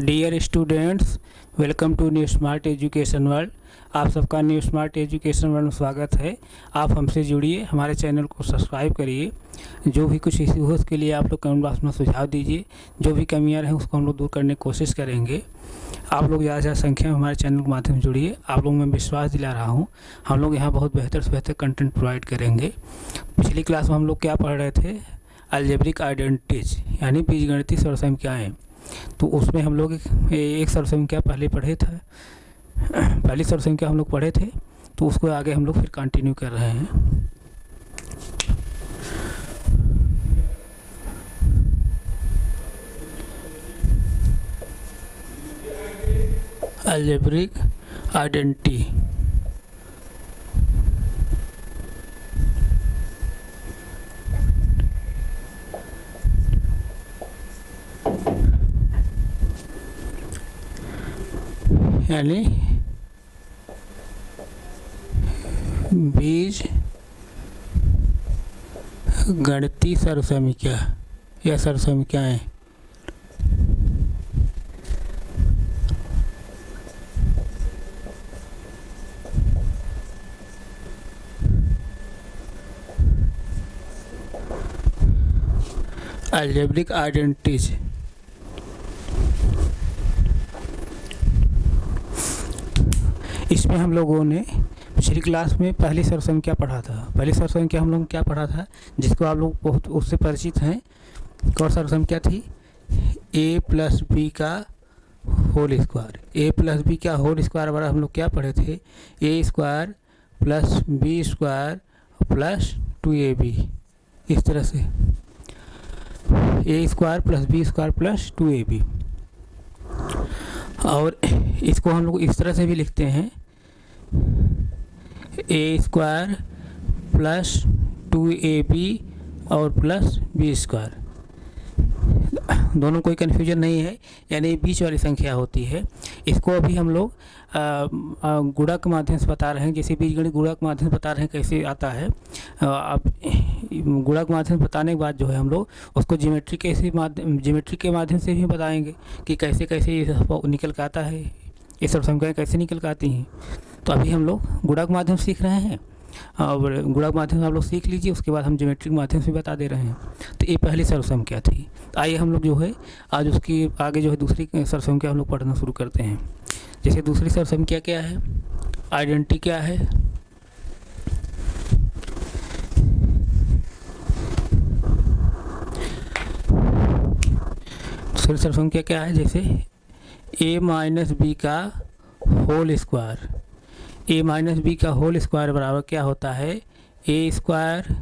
Dear students, welcome to new smart education world. आप सबका new smart education world में स्वागत है। आप हमसे जुड़िए, हमारे चैनल को सब्सक्राइब करिए। जो भी कुछ इश्यू हो उसके लिए आप लोग कमेंट बॉक्स में सुझाव दीजिए। जो भी कमियां रहें उसको हम लोग दूर करने की कोशिश करेंगे। आप लोग ज़्यादा से ज़्यादा संख्या में हमारे चैनल के माध्यम से जुड़िए। आप लोगों में विश्वास दिला रहा हूँ, हम लोग यहाँ बहुत बेहतर से बेहतर कंटेंट प्रोवाइड करेंगे। पिछली क्लास में हम लोग क्या पढ़ रहे थे? अलजेब्रिक आइडेंटिटीज यानी बीजगणितीय सर्वसंख्याएँ। तो उसमें हम लोग एक सर्वसंख्या पहले पढ़े थे, पहली सर्वसंख्या हम लोग पढ़े थे, तो उसको आगे हम लोग फिर कंटिन्यू कर रहे हैं। अलजेब्रिक आइडेंटिटी यानी बीज गणितीय सर्वसंख्या या सर्वसंख्याएं। अलजेब्रिक आइडेंटिटीज इसमें हम लोगों ने पिछली क्लास में पहली सर्वसंख्या पढ़ा था। पहली सर्वसंख्या हम लोग क्या पढ़ा था, जिसको आप लोग बहुत उससे परिचित हैं। कौन सर्वसंख्या थी? a प्लस बी का whole square. a plus B का होल स्क्वायर बराबर हम लोग क्या पढ़े थे? a square plus B square plus 2ab। इस तरह से a square plus B square plus 2ab। और इसको हम लोग इस तरह से भी लिखते हैं, a स्क्वायर प्लस 2ab और प्लस बी स्क्वायर। दोनों कोई कन्फ्यूजन नहीं है, यानी बीच वाली संख्या होती है। इसको अभी हम लोग गुणा के माध्यम से बता रहे हैं। जैसे बीजगणित गुणा के माध्यम से बता रहे हैं कैसे आता है। अब गुणा के माध्यम से बताने के बाद जो है हम लोग उसको ज्योमेट्री के माध्यम से भी बताएंगे कि कैसे कैसे निकल के आता है, ये सब संख्याएँ कैसे निकल के आती हैं। तो अभी हम लोग गुणा के माध्यम से सीख रहे हैं और गुणा के माध्यम से आप लोग सीख लीजिए, उसके बाद हम ज्योमेट्री के माध्यम से बता दे रहे हैं। तो ये पहली सर्वसंख्या थी। तो आइए हम लोग जो है आज उसकी आगे जो है दूसरी सर्वसंख्या हम लोग पढ़ना शुरू करते हैं। जैसे दूसरी सर्वसंख्या क्या है, आइडेंटिटी क्या है? दूसरी सर्वसंख्या क्या है? जैसे a माइनस बी का whole square. a minus B का होल स्क्वायर बराबर क्या होता है? a square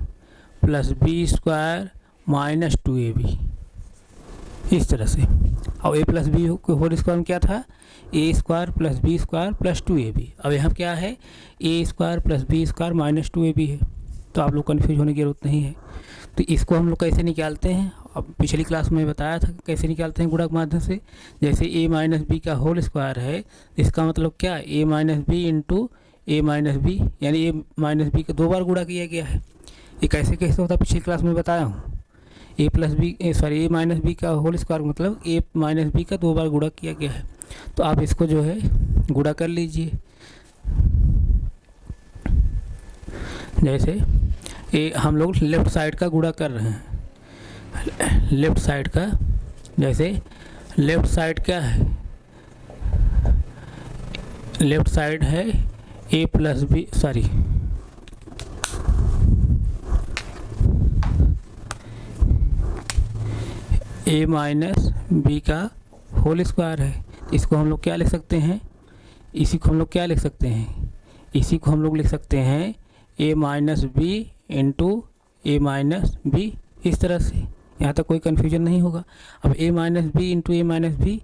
plus B square minus 2ab। इस तरह से। और a plus B whole square में क्या था? a square plus B square plus 2ab। अब यहाँ क्या है? a square plus B square minus 2ab है। तो आप लोग कन्फ्यूज होने की जरूरत नहीं है। तो इसको हम लोग कैसे निकालते हैं? अब पिछली क्लास में बताया था कैसे निकालते हैं गुणा के माध्यम से। जैसे a माइनस बी का होल स्क्वायर है, इसका मतलब क्या? a minus B into A minus B, यानी a माइनस बी का 2 बार गुणा किया गया है। ये कैसे कैसे होता है पिछली क्लास में बताया हूँ। a माइनस बी का होल स्क्वायर मतलब a माइनस बी का 2 बार गुणा किया गया है। तो आप इसको जो है गुणा कर लीजिए। जैसे हम लोग लेफ़्ट साइड का गुणा कर रहे हैं, लेफ़्ट साइड का। जैसे लेफ़्ट साइड क्या है? लेफ़्ट साइड है a plus B a minus B का होल स्क्वायर है। इसको हम लोग क्या लिख सकते हैं? इसी को हम लोग क्या लिख सकते हैं? इसी को हम लोग लिख सकते हैं a minus B into A minus B. इस तरह से यहाँ तक कोई कन्फ्यूजन नहीं होगा। अब a minus B into A minus B,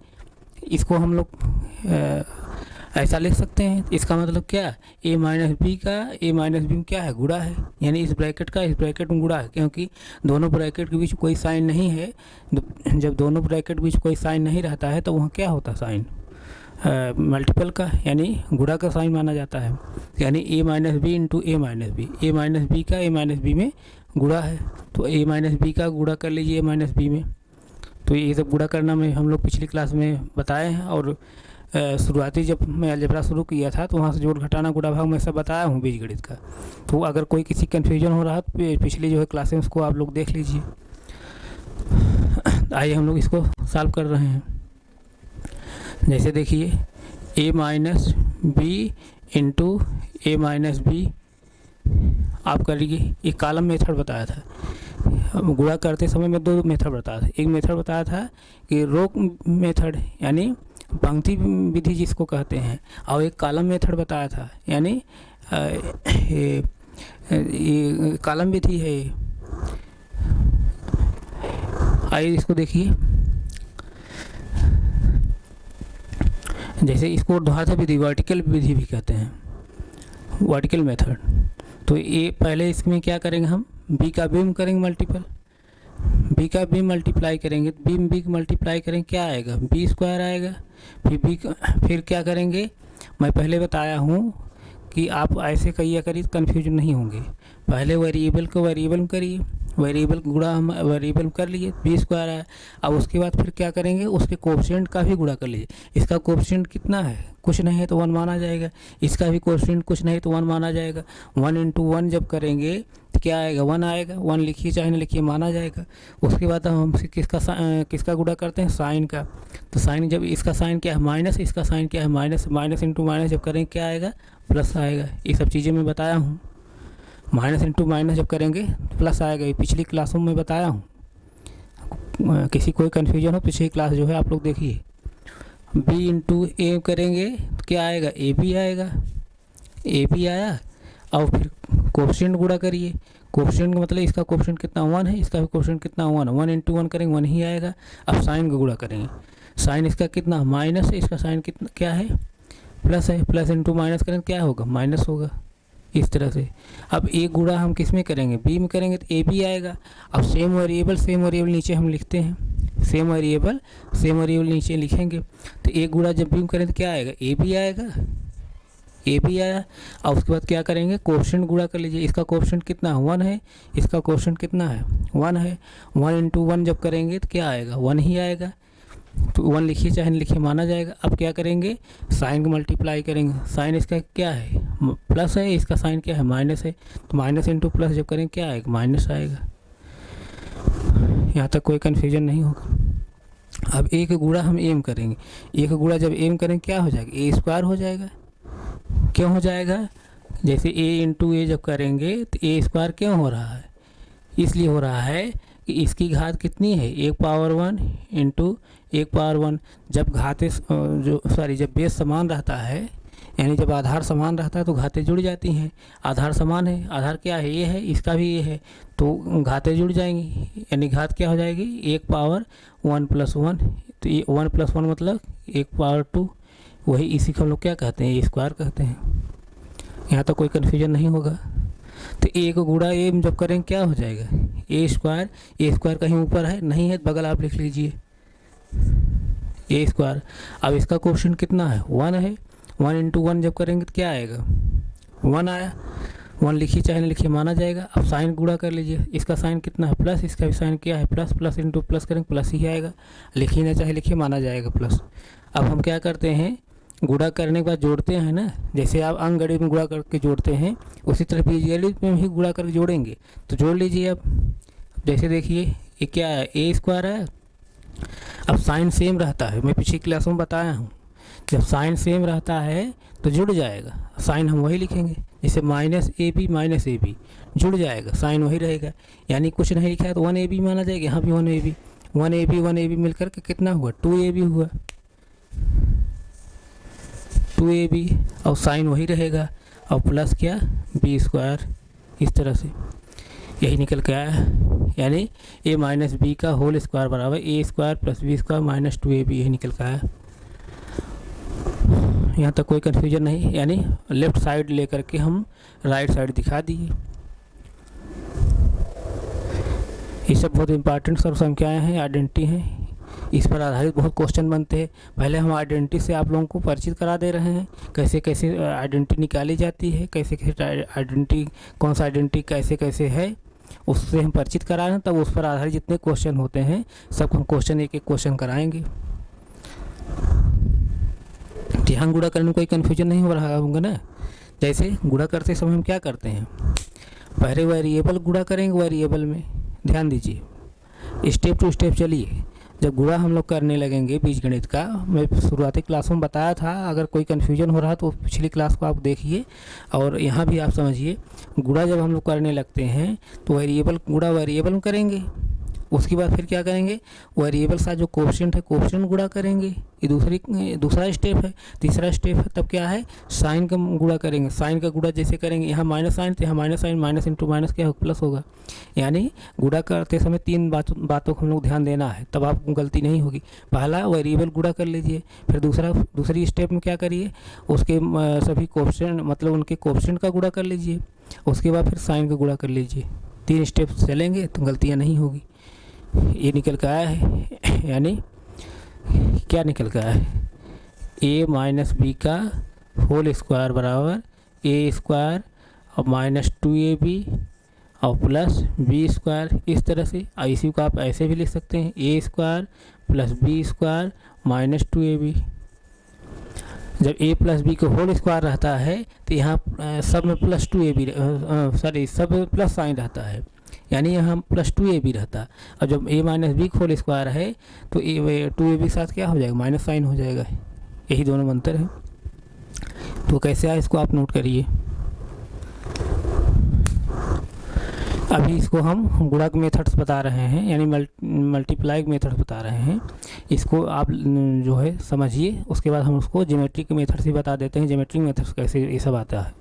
इसको हम लोग ऐसा लिख सकते हैं। इसका मतलब क्या? a माइनस बी का a माइनस बी में क्या है? गुणा है, यानी इस ब्रैकेट का इस ब्रैकेट में गुणा है। क्योंकि दोनों ब्रैकेट के बीच कोई साइन नहीं है। जब दोनों ब्रैकेट के बीच कोई साइन नहीं रहता है तो वहाँ क्या होता है? साइन मल्टीपल का यानी गुणा का साइन माना जाता है, यानी a minus B into A minus B. A minus B का ए माइनस बी में गुणा है, तो ए माइनस बी का गुणा कर लीजिए ए माइनस बी में, तो ये सब गुणा करना में हम लोग पिछली क्लास में बताए हैं, और शुरुआती जब मैं अलजेब्रा शुरू किया था तो वहाँ से जोड़ घटाना गुणा भाग मैं सब बताया हूँ बीजगणित का। तो अगर कोई किसी कन्फ्यूजन हो रहा है तो पिछली जो है क्लासें उसको आप लोग देख लीजिए। आइए हम लोग इसको सॉल्व कर रहे हैं। जैसे देखिए a minus B into A minus B आप कर लीजिए। एक कॉलम मेथड बताया था, गुणा करते समय में दो मेथड बताया था। एक मेथड बताया था कि रो मेथड यानी पंक्ति विधि जिसको कहते हैं, और एक कॉलम मेथड बताया था यानी ये कॉलम विधि है। आइए इसको देखिए। जैसे इसको ऊर्ध्वाधर विधि वर्टिकल विधि भी कहते हैं, वर्टिकल मेथड। तो ये पहले इसमें क्या करेंगे, हम बी का बीम करेंगे मल्टीपल, बी का बीम मल्टीप्लाई करेंगे, बीम बी मल्टीप्लाई करेंगे, क्या आएगा बी स्क्वायर आएगा। फिर क्या करेंगे, मैं पहले बताया हूँ कि आप ऐसे करिए कन्फ्यूजन नहीं होंगे। पहले वेरिएबल को वेरिएबल करिए, वेरिएबल गुणा हम वेरिएबल कर लिए, बी स्क्वायर आया। अब उसके बाद फिर क्या करेंगे, उसके कोएफिशिएंट का भी गुणा कर लीजिए। इसका कोएफिशिएंट कितना है, कुछ नहीं है तो 1 माना जाएगा। इसका भी कोएफिशिएंट कुछ नहीं तो 1 माना जाएगा। 1 इंटू 1 जब करेंगे तो क्या आएगा, 1 आएगा। 1 लिखिए चाहे न लिखिए माना जाएगा। उसके बाद हम किसका गुणा करते हैं, साइन का। तो साइन जब इसका साइन क्या है माइनस, इसका साइन क्या है माइनस, माइनस इंटू माइनस जब करेंगे क्या आएगा, प्लस आएगा। ये सब चीज़ें मैं बताया हूँ। माइनस इंटू माइनस जब करेंगे तो प्लस आएगा, ये पिछली क्लासों में बताया हूँ। किसी कोई कन्फ्यूजन हो पिछली क्लास जो है आप लोग देखिए। बी इंटू ए करेंगे तो क्या आएगा, ए बी आएगा, ए बी आया। और फिर कोएफिशिएंट गुणा करिए। कोएफिशिएंट का मतलब इसका कोएफिशिएंट कितना 1 है, इसका भी कोएफिशिएंट कितना 1 है। 1 इंटू 1 करेंगे 1 ही आएगा। अब साइन का गुणा करेंगे, साइन इसका कितना माइनस है, इसका साइन कितना क्या है प्लस है। प्लस इंटू माइनस करेंगे क्या होगा, माइनस होगा। इस तरह से अब एक गुणा हम किस में करेंगे, बी में करेंगे तो ए बी आएगा। अब सेम वेरिएबल नीचे हम लिखते हैं, सेम वेरिएबल नीचे लिखेंगे। तो एक गुणा जब बी में करें तो क्या आएगा, ए बी आएगा, ए बी आया। और उसके बाद क्या करेंगे, कोएफिशिएंट गुणा कर लीजिए। इसका कोएफिशिएंट कितना 1 है, इसका कोएफिशिएंट कितना है 1 है। 1 इंटू 1 जब करेंगे तो क्या आएगा, 1 ही आएगा। तो 1 लिखिए चाहे नहीं लिखिए माना जाएगा। अब क्या करेंगे, साइन को मल्टीप्लाई करेंगे। साइन इसका क्या है प्लस है, इसका साइन क्या है माइनस है। तो माइनस इंटू प्लस जब करेंगे क्या आएगा, माइनस आएगा। यहाँ तक कोई कन्फ्यूजन नहीं होगा। अब एक गुणा हम एम करेंगे, एक गुणा जब एम करेंगे क्या हो जाएगा, ए स्क्वायर हो जाएगा। क्यों हो जाएगा, जैसे ए इंटू ए जब करेंगे तो ए स्क्वायर क्यों हो रहा है, इसलिए हो रहा है कि इसकी घात कितनी है, 1 पावर 1 इंटू 1 पावर 1। जब जब बेस समान रहता है, यानी जब आधार समान रहता है तो घातें जुड़ जाती हैं। आधार समान है, आधार क्या है ये है, इसका भी ये है, तो घातें जुड़ जाएंगी। यानी घात क्या हो जाएगी, 1 पावर 1 प्लस 1। तो ये 1 प्लस 1 मतलब 1 पावर 2। वही इसी को हम लोग क्या कहते हैं, ए स्क्वायर कहते हैं। यहाँ तो कोई कन्फ्यूजन नहीं होगा। तो ए को गुणा ए जब करेंगे क्या हो जाएगा, ए स्क्वायर कहीं ऊपर है नहीं है, बगल आप लिख लीजिए ए स्क्वायर। अब इसका कोएफिशिएंट कितना है 1 है। 1 इंटू 1 जब करेंगे तो क्या आएगा, 1 आया। 1 लिखिए चाहे नहीं लिखिए माना जाएगा। अब साइन गुणा कर लीजिए, इसका साइन कितना है प्लस, इसका भी साइन क्या है प्लस, प्लस इंटू प्लस करेंगे प्लस ही आएगा। लिखिए ना चाहे लिखिए माना जाएगा प्लस। अब हम क्या करते हैं, गुणा करने के बाद जोड़ते हैं ना, जैसे आप अंकगणित में गुणा करके जोड़ते हैं उसी तरह बीजगणित में भी गुणा करके जोड़ेंगे। तो जोड़ लीजिए। अब जैसे देखिए ये क्या है, ए स्क्वायर है। अब साइन सेम रहता है, मैं पिछली क्लासों में बताया हूँ, जब साइन सेम रहता है तो जुड़ जाएगा। साइन हम वही लिखेंगे, जैसे माइनस ए बी जुड़ जाएगा, साइन वही रहेगा। यानी कुछ नहीं लिखा है तो 1 ए बी माना जाएगा। यहाँ भी 1 ए बी मिलकर के कितना हुआ, 2 ए बी हुआ, 2 ए बी। और साइन वही रहेगा और प्लस क्या, बी स्क्वायर। इस तरह से यही निकल के आया। यानी ए माइनस बी का होल स्क्वायर बराबर a square plus B square minus 2 a b, यही निकल के आया। यहाँ तक कोई कन्फ्यूजन नहीं। यानी लेफ्ट साइड लेकर के हम राइट साइड दिखा दिए। ये सब बहुत इंपॉर्टेंट सब संख्याएं हैं, आइडेंटिटी हैं, इस पर आधारित बहुत क्वेश्चन बनते हैं। पहले हम आइडेंटिटी से आप लोगों को परिचित करा दे रहे हैं, कैसे कैसे आइडेंटिटी निकाली जाती है, कैसे कैसे आइडेंटिटी, कौन सा आइडेंटिटी कैसे कैसे है। उससे हम परिचित करा रहे हैं, तब उस पर आधारित जितने क्वेश्चन होते हैं सब हम क्वेश्चन एक एक क्वेश्चन कराएंगे। यहाँ गुणा करने में कोई कन्फ्यूजन नहीं हो रहा होगा ना। जैसे गुणा करते समय हम क्या करते हैं, पहले वेरिएबल गुणा करेंगे वेरिएबल में, ध्यान दीजिए स्टेप टू स्टेप चलिए। जब गुणा हम लोग करने लगेंगे बीजगणित का, मैं शुरुआती क्लासों में बताया था, अगर कोई कन्फ्यूजन हो रहा तो पिछली क्लास को आप देखिए और यहाँ भी आप समझिए। गुणा जब हम लोग करने लगते हैं तो वेरिएबल गुणा वेरिएबल में करेंगे, उसके बाद फिर क्या करेंगे, वेरिएबल साथ जो कोफिशिएंट है कोफिशिएंट गुणा करेंगे, ये दूसरा स्टेप है। तीसरा स्टेप है तब क्या है, साइन का गुणा करेंगे। साइन का गुणा जैसे करेंगे, यहाँ माइनस साइन तो यहाँ minus sign, minus into minus क्या प्लस होगा। यानी गुणा करते समय तीन बातों को हम लोग ध्यान देना है, तब आपको गलती नहीं होगी। पहला वेरिएबल गुणा कर लीजिए, फिर दूसरी स्टेप में क्या करिए, उसके सभी कोफिशिएंट मतलब उनके कोफिशिएंट का गुणा कर लीजिए, उसके बाद फिर साइन का गुणा कर लीजिए। 3 स्टेप चलेंगे तो गलतियाँ नहीं होगी। ये निकल कर आया है, यानी क्या निकल कर आया है, a माइनस बी का होल स्क्वायर बराबर a स्क्वायर और माइनस 2ab और प्लस बी स्क्वायर। इस तरह से इसी को आप ऐसे भी लिख सकते हैं, a square plus B square minus 2ab। जब a प्लस बी का होल स्क्वायर रहता है तो यहाँ सब में प्लस 2ab सब में प्लस साइन रहता है, यानी यहाँ प्लस 2ab रहता। और जब a minus B whole square है तो 2ab के साथ क्या हो जाएगा, माइनस साइन हो जाएगा। यही दोनों में अंतर है। तो कैसे आए इसको आप नोट करिए। अभी इसको हम गुणा के मेथड्स बता रहे हैं, यानी मल्टीप्लाई के मेथड्स बता रहे हैं। इसको आप जो है समझिए, उसके बाद हम उसको ज्योमेट्री के मेथड से बता देते हैं, ज्योमेट्री मेथड्स कैसे ये सब आता है।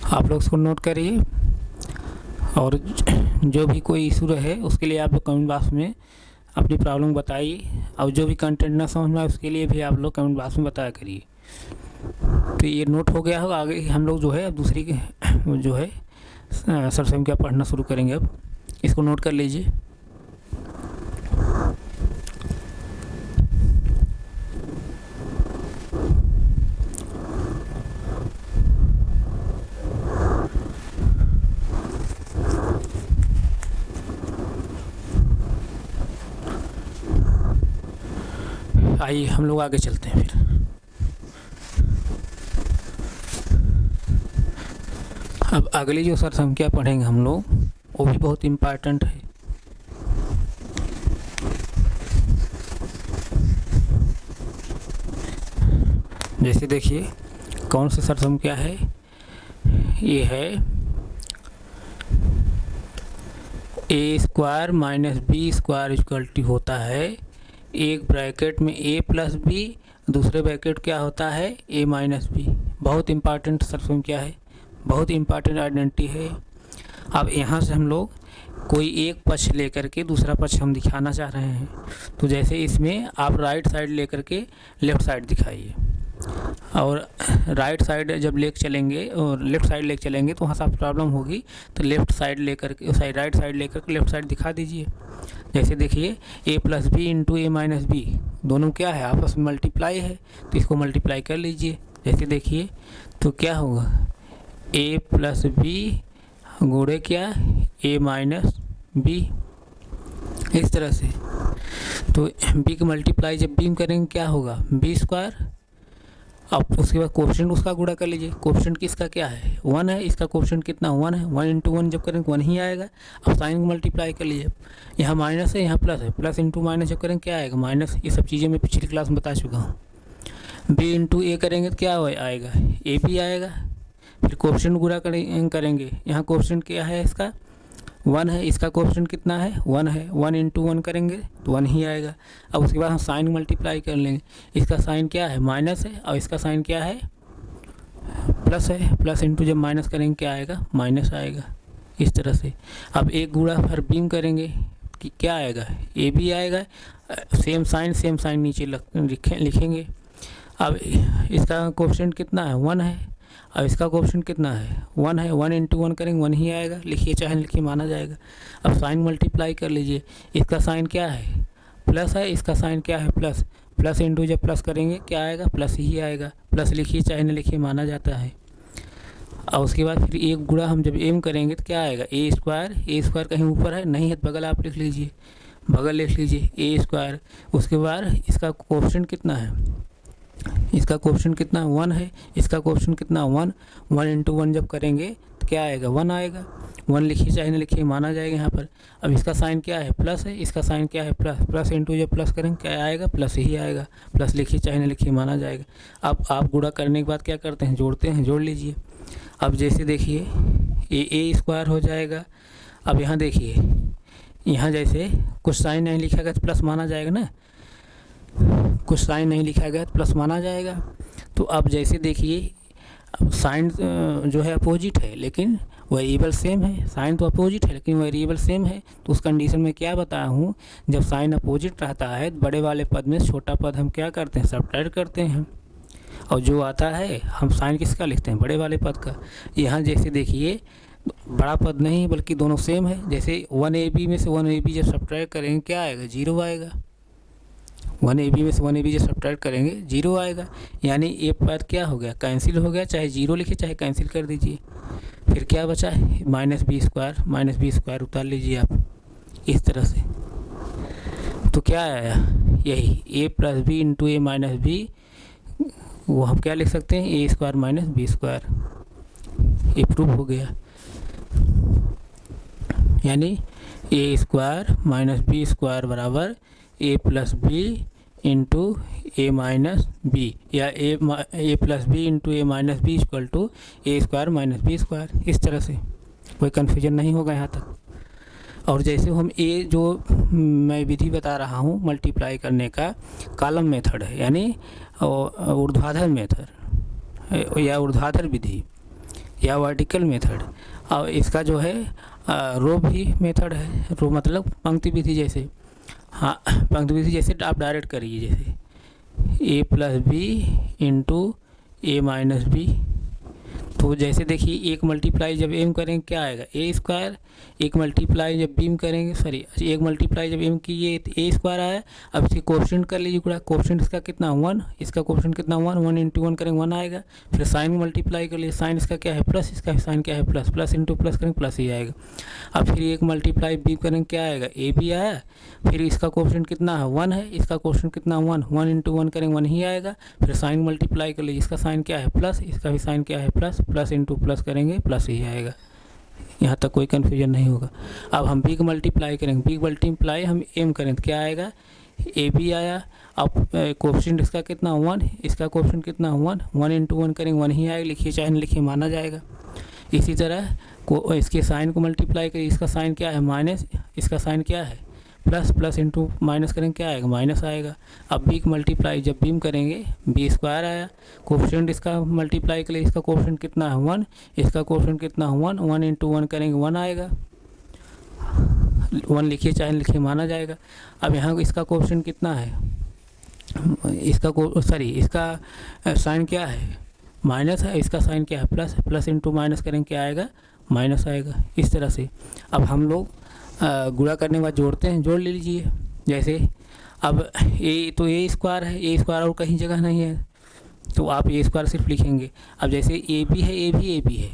आप लोग इसको नोट करिए और जो भी कोई इशू रहे उसके लिए आप लोग कमेंट बॉक्स में अपनी प्रॉब्लम बताइए, और जो भी कंटेंट ना समझ में आए उसके लिए भी आप लोग कमेंट बॉक्स में बताया करिए। तो ये नोट हो गया होगा। आगे हम लोग जो है अब दूसरी जो है सरसंख्या पढ़ना शुरू करेंगे। अब इसको नोट कर लीजिए। आइए हम लोग आगे चलते हैं। फिर अब अगली जो सरसंख्या पढ़ेंगे हम लोग वो भी बहुत इम्पोर्टेंट है। जैसे देखिए कौन सी सरसंख्या है, ये है a square minus B square equal to होता है, एक ब्रैकेट में a प्लस बी, दूसरे ब्रैकेट क्या होता है a माइनस बी। बहुत इम्पॉर्टेंट सरसंख्या है, बहुत इम्पॉर्टेंट आइडेंटिटी है। अब यहाँ से हम लोग कोई एक पक्ष लेकर के दूसरा पक्ष हम दिखाना चाह रहे हैं, तो जैसे इसमें आप राइट साइड लेकर के लेफ़्ट साइड दिखाइए, और राइट साइड जब लेकर चलेंगे और लेफ़्ट साइड लेकर चलेंगे तो वहाँ से प्रॉब्लम होगी, तो लेफ़्ट साइड लेकर के राइट साइड लेकर के लेफ़्ट साइड दिखा दीजिए। जैसे देखिए a plus B into A minus B, दोनों क्या है आपस में मल्टीप्लाई है, तो इसको मल्टीप्लाई कर लीजिए। जैसे देखिए तो क्या होगा, a प्लस बी गुणे क्या a माइनस बी, इस तरह से। तो b का मल्टीप्लाई जब b में करेंगे क्या होगा बी स्क्वायर। अब उसके बाद कोफिशिएंट उसका गुणा कर लीजिए। कोफिशिएंट किसका क्या है 1 है, इसका कोफिशिएंट कितना 1 है, 1 इंटू 1 जब करेंगे 1 ही आएगा। अब साइन को मल्टीप्लाई कर लीजिए, यहाँ माइनस है यहाँ प्लस है, प्लस इंटू माइनस जब करेंगे क्या आएगा माइनस। ये सब चीज़ें मैं पिछली क्लास में बता चुका हूँ। बी इंटू ए करेंगे तो क्या आएगा ए भी आएगा। फिर कोफिशिएंट गुणा करेंगे, यहाँ कोफिशिएंट क्या है इसका 1 है, इसका कोएफिशिएंट कितना है 1 है, 1 इंटू 1 करेंगे तो 1 ही आएगा। अब उसके बाद हम साइन मल्टीप्लाई कर लेंगे, इसका साइन क्या है माइनस है और इसका साइन क्या है प्लस है, प्लस इंटू जब माइनस करेंगे क्या आएगा माइनस आएगा, इस तरह से। अब एक गुणा फिर बीम करेंगे कि क्या आएगा ए बी आएगा, सेम साइन नीचे लिखेंगे। अब इसका कोएफिशिएंट कितना है 1 है, अब इसका कोएफिशिएंट कितना है 1 है, 1 इंटू 1 करेंगे 1 ही आएगा, लिखिए चाहे लिखिए माना जाएगा। अब साइन मल्टीप्लाई कर लीजिए, इसका साइन क्या है प्लस है, इसका साइन क्या है प्लस, प्लस इंटू जब प्लस करेंगे क्या आएगा प्लस ही आएगा, प्लस लिखिए चाहे न लिखिए माना जाता है। और उसके बाद फिर एक गुणा हम जब एम करेंगे तो क्या आएगा ए स्क्वायर कहीं ऊपर है नहीं है तो बगल आप लिख लीजिए, बगल लिख लीजिए ए स्क्वायर। उसके बाद इसका कोएफिशिएंट कितना है, इसका कोएफिशिएंट कितना 1 है, इसका कोएफिशिएंट कितना 1 इंटू 1 जब करेंगे तो क्या आएगा 1 आएगा, 1 लिखिए चाहे न लिखिए माना जाएगा यहाँ पर। अब इसका साइन क्या है प्लस है, इसका साइन क्या है प्लस, प्लस इंटू जब प्लस करेंगे क्या आएगा प्लस ही आएगा, प्लस लिखिए चाहे न लिखिए माना जाएगा। अब आप गुणा करने के बाद क्या करते हैं जोड़ते हैं, जोड़ लीजिए। अब जैसे देखिए ए स्क्वायर हो जाएगा। अब यहाँ देखिए यहाँ जैसे कुछ साइन नहीं लिखा गया तो प्लस माना जाएगा ना, कुछ साइन नहीं लिखा गया तो प्लस माना जाएगा। तो अब जैसे देखिए साइन जो है अपोजिट है लेकिन वेरिएबल सेम है, साइन तो अपोजिट है लेकिन वेरिएबल सेम है। तो उस कंडीशन में क्या बताया हूँ, जब साइन अपोजिट रहता है तो बड़े वाले पद में छोटा पद हम क्या करते हैं सब्ट्रैक्ट करते हैं, और जो आता है हम साइन किसका लिखते हैं बड़े वाले पद का। यहाँ जैसे देखिए बड़ा पद नहीं बल्कि दोनों सेम है, जैसे 1ab में से 1ab जब सब्ट्रैक्ट करेंगे क्या आएगा 0 आएगा, 1ab में से 1ab जब सब्ट्रैक्ट करेंगे 0 आएगा, यानी ये पद क्या हो गया कैंसिल हो गया, चाहे 0 लिखिए चाहे कैंसिल कर दीजिए। फिर क्या बचा है माइनस बी स्क्वायर उतार लीजिए आप इस तरह से। तो क्या आया यही a plus B into A minus b, वो हम क्या लिख सकते हैं a square minus B square, ये प्रूफ हो गया। यानी a square minus B square बराबर a plus B into A minus b, या a plus B into A minus b equal to a square minus B square. इस तरह से कोई कन्फ्यूजन नहीं होगा यहाँ तक। और जैसे हम ए जो मैं विधि बता रहा हूँ मल्टीप्लाई करने का कॉलम मेथड है, यानी ऊर्ध्वाधर मेथड या ऊर्ध्वाधर विधि या वर्टिकल मेथड, और इसका जो है रो भी मेथड है, रो मतलब पंक्ति विधि जैसे, हाँ पंक्ति विधि जैसे आप डायरेक्ट करिए, जैसे ए प्लस बी इंटू ए माइनस बी। तो जैसे देखिए एक मल्टीप्लाई जब एम करेंगे क्या आएगा ए स्क्वायर, एक मल्टीप्लाई जब बीम करेंगे एक मल्टीप्लाई जब एम कीजिए तो ए स्क्वायर आया। अब इसकी कोएफिशिएंट कर लीजिए पूरा, कोएफिशिएंट इसका कितना 1, इसका कोएफिशिएंट कितना 1 इंटू 1 करेंगे 1 आएगा। फिर साइन मल्टीप्लाई कर लीजिए, साइन इसका क्या है प्लस, इसका साइन क्या है प्लस, प्लस इंटू प्लस करेंगे प्लस ही आएगा। अब फिर एक मल्टीप्लाई बीम करेंगे क्या आएगा ए बी आया, फिर इसका कोएफिशिएंट कितना है 1 है, इसका कोएफिशिएंट कितना 1 इंटू 1 करेंगे 1 ही आएगा। फिर साइन मल्टीप्लाई कर लीजिए, इसका साइन क्या है प्लस, इसका भी साइन क्या है प्लस, प्लस इंटू प्लस करेंगे प्लस ही आएगा। यहाँ तक कोई कन्फ्यूजन नहीं होगा। अब हम बिग मल्टीप्लाई करेंगे, बिग मल्टीप्लाई हम एम करें तो क्या आएगा ए बी आया। अब कोएफिशिएंट इसका कितना 1, इसका कोएफिशिएंट कितना 1 इंटू 1 करेंगे 1 ही आएगा, लिखिए चाहे न लिखिए माना जाएगा। इसी तरह को इसके साइन को मल्टीप्लाई करिए, इसका साइन क्या है माइनस, इसका साइन क्या है प्लस, प्लस इंटू माइनस करेंगे क्या आएगा माइनस आएगा। अब बिग मल्टीप्लाई जब बीम करेंगे बी स्क्वायर आया, कोएफिशिएंट इसका मल्टीप्लाई करें, इसका कोएफिशिएंट कितना है 1, इसका कोएफिशिएंट कितना 1 इंटू 1 करेंगे 1 आएगा, 1 लिखिए चाहे लिखिए माना जाएगा। अब यहाँ इसका कोएफिशिएंट कितना है, इसका साइन क्या है माइनस है, इसका साइन क्या है प्लस, प्लस इंटू माइनस करेंगे क्या आएगा माइनस आएगा। इस तरह से अब हम लोग गुणा करने के बाद जोड़ते हैं, जोड़ ले लीजिए। जैसे अब ए तो ए स्क्वायर है, ए स्क्वायर और कहीं जगह नहीं है तो आप ए स्क्वायर सिर्फ लिखेंगे। अब जैसे ए बी है, ए बी है,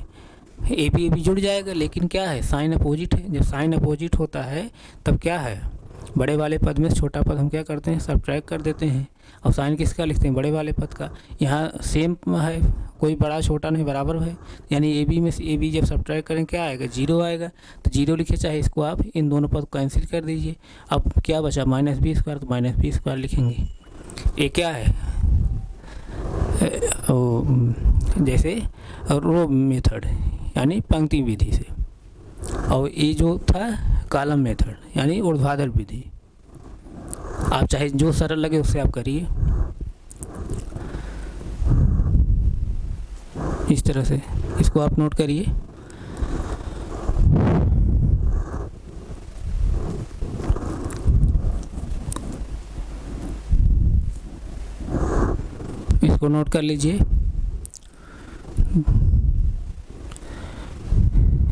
ए बी जुड़ जाएगा, लेकिन क्या है साइन अपोजिट है। जब साइन अपोजिट होता है तब क्या है बड़े वाले पद में छोटा पद हम क्या करते हैं सब्ट्रैक्ट कर देते हैं, और साइन किसका लिखते हैं बड़े वाले पद का। यहाँ सेम है, कोई बड़ा छोटा नहीं बराबर है, यानी ए बी में से ए बी जब सब्ट्रैक्ट करें क्या आएगा 0 आएगा। तो 0 लिखे, चाहे इसको आप इन दोनों पद को कैंसिल कर दीजिए। अब क्या बचा माइनस बी स्क्वायर, तो माइनस बी स्क्वायर लिखेंगे। ये क्या है जैसे रो मेथड यानी पंक्ति विधि से। और ये जो था कॉलम मेथड यानी ऊर्ध्वाधर विधि। आप चाहे जो सरल लगे उससे आप करिए। इस तरह से इसको आप नोट करिए। इसको नोट कर लीजिए,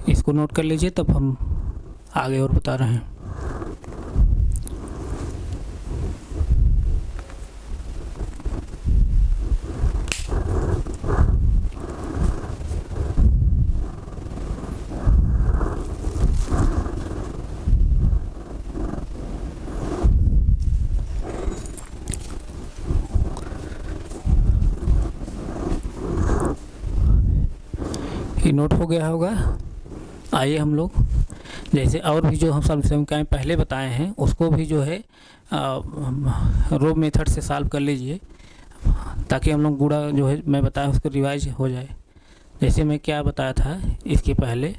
इसको नोट कर लीजिए, तब हम आगे और बता रहे हैं। ये नोट हो गया होगा। आइए हम लोग जैसे और भी जो हम समीकरण पहले बताए हैं उसको भी जो है रो मेथड से सॉल्व कर लीजिए, ताकि हम लोग गुणा जो है मैं बताया उसको रिवाइज हो जाए। जैसे मैं क्या बताया था इसके पहले,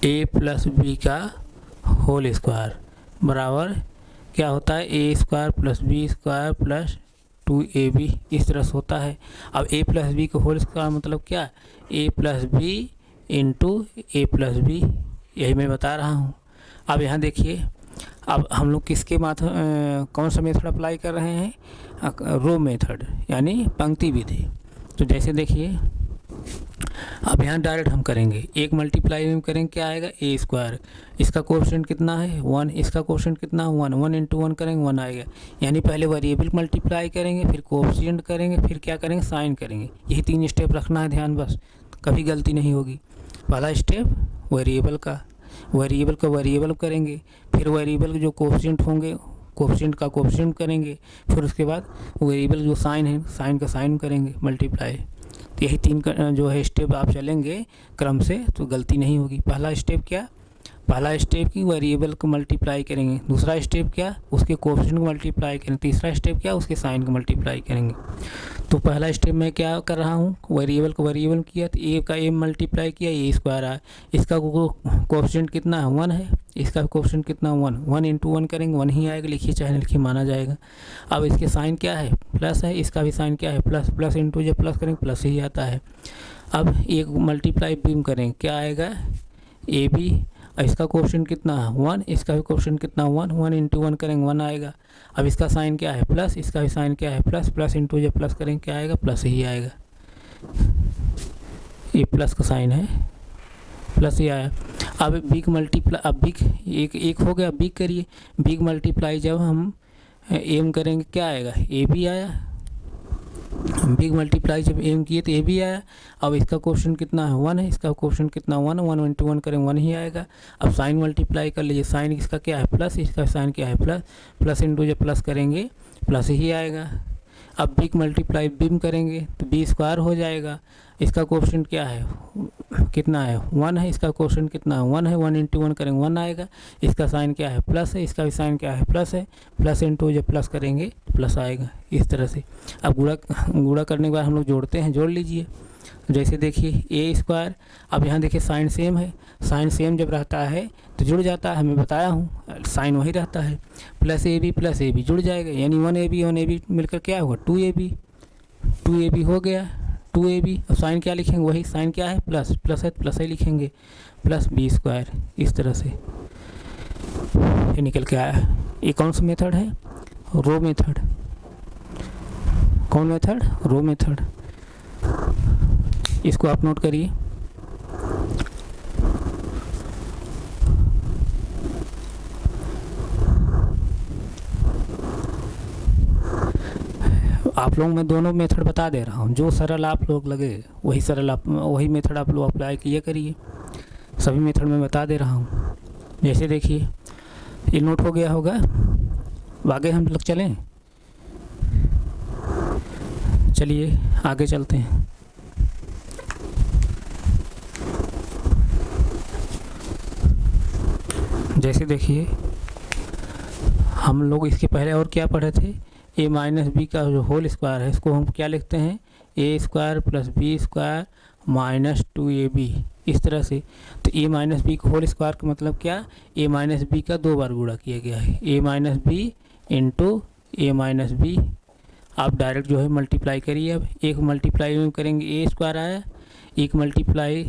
a प्लस बी का होल स्क्वायर बराबर क्या होता है, a square plus B square plus 2ab, इस तरह से होता है। अब a प्लस बी का होल स्क्वायर मतलब क्या, a plus B into a plus b, यही मैं बता रहा हूँ। अब यहाँ देखिए, अब हम लोग किसके कौन सा मेथड अप्लाई कर रहे हैं, रो मेथड यानी पंक्ति विधि। तो जैसे देखिए अब यहाँ डायरेक्ट हम करेंगे, एक मल्टीप्लाई में करेंगे क्या आएगा, ए स्क्वायर, इसका कोएफिशिएंट कितना है 1, इसका कोएफिशिएंट कितना 1, 1 इंटू 1 करेंगे 1 आएगा। यानी पहले वेरिएबल मल्टीप्लाई करेंगे, फिर कोएफिशिएंट करेंगे, फिर क्या करेंगे साइन करेंगे। यही 3 स्टेप रखना है ध्यान, बस कभी गलती नहीं होगी। पहला स्टेप वेरिएबल का वेरिएबल करेंगे, फिर वेरिएबल के जो कोएफिशिएंट होंगे कोएफिशिएंट का कोएफिशिएंट करेंगे, फिर उसके बाद वेरिएबल जो साइन है साइन का साइन करेंगे मल्टीप्लाई। तो यही 3 जो है स्टेप आप चलेंगे क्रम से तो गलती नहीं होगी। पहला स्टेप क्या, पहला स्टेप की वेरिएबल को मल्टीप्लाई करेंगे, दूसरा स्टेप क्या उसके कोएफिशिएंट को मल्टीप्लाई करेंगे, तीसरा स्टेप क्या उसके साइन को मल्टीप्लाई करेंगे। तो पहला स्टेप मैं क्या कर रहा हूँ, वेरिएबल को वेरिएबल किया तो ए का ए मल्टीप्लाई किया, ए स्क्वायर आया, इसका कोएफिशिएंट कितना है 1 है, इसका कोएफिशिएंट कितना 1, 1 इंटू 1 करेंगे 1 ही आएगा, लिखिए चाहे लिखिए माना जाएगा। अब इसके साइन क्या है प्लस है, इसका भी साइन क्या है प्लस, प्लस इंटू जब प्लस करेंगे प्लस ही आता है। अब एक मल्टीप्लाई बीम करेंगे क्या आएगा ए बी, इसका कोएफिशिएंट कितना है 1, इसका भी कोएफिशिएंट कितना 1, 1 इंटू 1 करेंगे 1 आएगा। अब इसका साइन क्या है प्लस, इसका भी साइन क्या है प्लस, प्लस इंटू जब प्लस करेंगे क्या आएगा प्लस ही आएगा। ये प्लस का साइन है प्लस ही आया। अब बिग मल्टीप्लाई, अब बिग एक हो गया, बिग करिए, बिग मल्टीप्लाई जब हम एम करेंगे क्या आएगा ए बी आया, बिग मल्टीप्लाई जब एम किए तो ए बी आया। अब इसका कोएफिशिएंट कितना है 1 है, इसका कोएफिशिएंट कितना 1, 1 इंटू 1 करेंगे 1 ही आएगा। अब साइन मल्टीप्लाई कर लीजिए, साइन इसका क्या है प्लस, इसका साइन क्या है प्लस, प्लस इंटू जब प्लस करेंगे प्लस ही आएगा। अब बिग मल्टीप्लाई बिम करेंगे तो बी स्क्वायर हो जाएगा, इसका कोएफिशिएंट क्या है कितना है 1 है, इसका कोएफिशिएंट कितना है 1 है, 1 इंटू 1 करेंगे 1 आएगा। इसका साइन क्या है प्लस है, इसका भी साइन क्या है प्लस है, प्लस इंटू जब प्लस करेंगे तो प्लस आएगा इस तरह से। अब गुणा करने के बाद हम लोग जोड़ते हैं, जोड़ लीजिए। जैसे देखिए ए स्क्वायर, अब यहाँ देखिए साइन सेम है, साइन सेम जब रहता है तो जुड़ जाता है, मैं बताया हूँ साइन वही रहता है, प्लस ए बी जुड़ जाएगा, यानी 1ab मिलकर क्या होगा 2ab हो गया 2ab। अब साइन क्या लिखेंगे वही, साइन क्या है प्लस, प्लस है तो प्लस ही लिखेंगे, प्लस बी स्क्वायर, इस तरह से ये निकल के आया। ये कौन सा मेथड है, रो मेथड। कौन मेथड, रो मेथड। इसको आप नोट करिए। आप लोग मैं दोनों मेथड बता दे रहा हूँ, जो सरल आप लोग लगे वही मेथड आप लोग अप्लाई किए करिए, सभी मेथड में बता दे रहा हूँ। जैसे देखिए ये नोट हो गया होगा, आगे हम लोग चलें, चलिए आगे चलते हैं। जैसे देखिए हम लोग इसके पहले और क्या पढ़े थे, ए माइनस बी का जो होल स्क्वायर है इसको हम क्या लिखते हैं, a square plus B square minus 2ab, इस तरह से। तो ए माइनस बी का होल स्क्वायर का मतलब क्या, ए माइनस बी का 2 बार गुणा किया गया है, ए माइनस बी इंटू ए माइनस बी। आप डायरेक्ट जो है मल्टीप्लाई करिए। अब एक मल्टीप्लाई करेंगे ए स्क्वायर आया, एक मल्टीप्लाई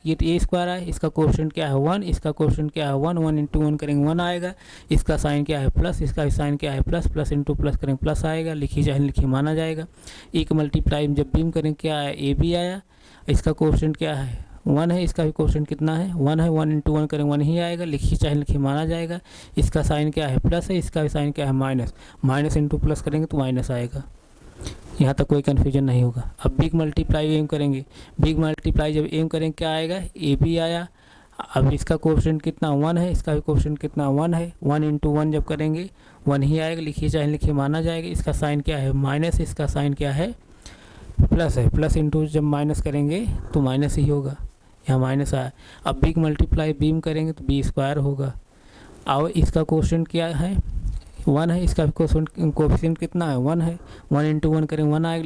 किए तो ए स्क्वायर आया, इसका कोएफिशिएंट क्या है 1, इसका कोएफिशिएंट क्या है 1, 1 इंटू 1 करेंगे 1 आएगा, इसका साइन क्या है प्लस, इसका साइन क्या है प्लस, प्लस इंटू प्लस करेंगे प्लस आएगा, लिखिए चाहे लिखिए माना जाएगा। एक मल्टीप्लाई जब भी करेंगे क्या आया, ए बी आया, इसका कोएफिशिएंट क्या है 1 है, इसका भी कोएफिशिएंट कितना है 1 है, 1 इंटू 1 करेंगे 1 ही आएगा, लिखिए चाहे लिखिए माना जाएगा। इसका साइन क्या है प्लस है, इसका भी साइन क्या है माइनस, माइनस इंटू प्लस करेंगे तो माइनस आएगा। यहाँ तक कोई कन्फ्यूजन नहीं होगा। अब बिग मल्टीप्लाई एम करेंगे, बिग मल्टीप्लाई जब एम करेंगे क्या आएगा, ए बी आया, अब इसका कोएफिशिएंट कितना 1 है, इसका भी कोएफिशिएंट कितना 1 है, 1 इंटू 1 जब करेंगे 1 ही आएगा, लिखिए चाहे लिखिए माना जाएगा। इसका साइन क्या है माइनस, इसका साइन क्या है प्लस है, प्लस इंटू जब माइनस करेंगे तो माइनस ही होगा, यहाँ माइनस आया। अब बिग मल्टीप्लाई बीम करेंगे तो बी स्क्वायर होगा, और इसका कोएफिशिएंट क्या है 1 है, इसका भी कोएफिशिएंट कितना है 1 है, 1 इंटू 1 करेंगे 1 आएगा,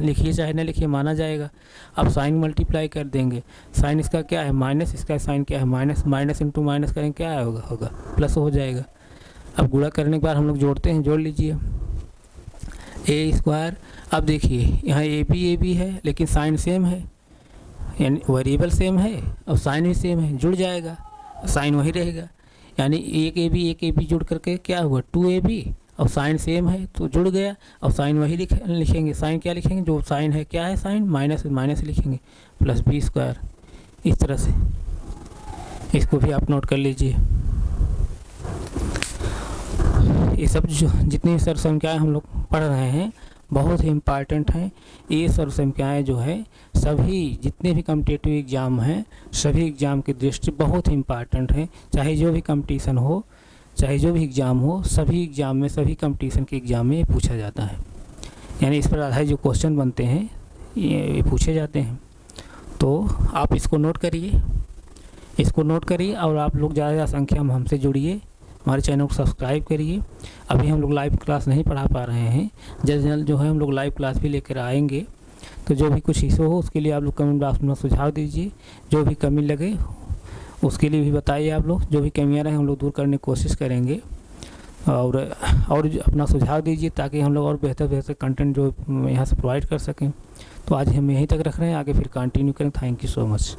लिखिए चाहे ना लिखिए माना जाएगा। अब साइन मल्टीप्लाई कर देंगे, साइन इसका क्या है माइनस, इसका साइन क्या है माइनस, माइनस इंटू माइनस करेंगे क्या होगा प्लस हो जाएगा। अब गुणा करने के बाद हम लोग जोड़ते हैं, जोड़ लीजिए ए स्क्वायर। अब देखिए यहाँ ए बी है लेकिन साइन सेम है, यानी वेरिएबल सेम है और साइन भी सेम है, जुड़ जाएगा, साइन वही रहेगा, यानी एक ए बी जुड़ करके क्या हुआ 2ab, और साइन सेम है तो जुड़ गया, और साइन वही लिखेंगे, साइन क्या लिखेंगे जो साइन है, क्या है साइन माइनस, माइनस लिखेंगे प्लस बी स्क्वायर, इस तरह से। इसको भी आप नोट कर लीजिए। ये सब जो जितनी सर्व संख्याएँ हम लोग पढ़ रहे हैं बहुत ही इम्पॉर्टेंट हैं। ये सर्व संख्याएँ जो है सभी जितने भी कॉम्पिटिटिव एग्ज़ाम हैं सभी एग्ज़ाम की दृष्टि बहुत ही इम्पॉर्टेंट है, चाहे जो भी कंपटीशन हो, चाहे जो भी एग्ज़ाम हो, सभी एग्ज़ाम में, सभी कंपटीशन के एग्ज़ाम में ये पूछा जाता है, यानी इस पर आधारित जो क्वेश्चन बनते हैं ये पूछे जाते हैं। तो आप इसको नोट करिए, इसको नोट करिए, और आप लोग ज़्यादा संख्या में हमसे जुड़िए, हमारे चैनल को सब्सक्राइब करिए। अभी हम लोग लाइव क्लास नहीं पढ़ा पा रहे हैं, जल्द जल्द जो है हम लोग लाइव क्लास भी लेकर आएंगे। तो जो भी कुछ इशू हो उसके लिए आप लोग कमेंट बॉक्स में सुझाव दीजिए, जो भी कमी लगे उसके लिए भी बताइए। आप लोग जो भी कमियाँ रहे हम लोग दूर करने की कोशिश करेंगे, और अपना सुझाव दीजिए ताकि हम लोग और बेहतर कंटेंट जो यहाँ से प्रोवाइड कर सकें। तो आज हम यहीं तक रख रहे हैं, आगे फिर कंटिन्यू करें। Thank you so much.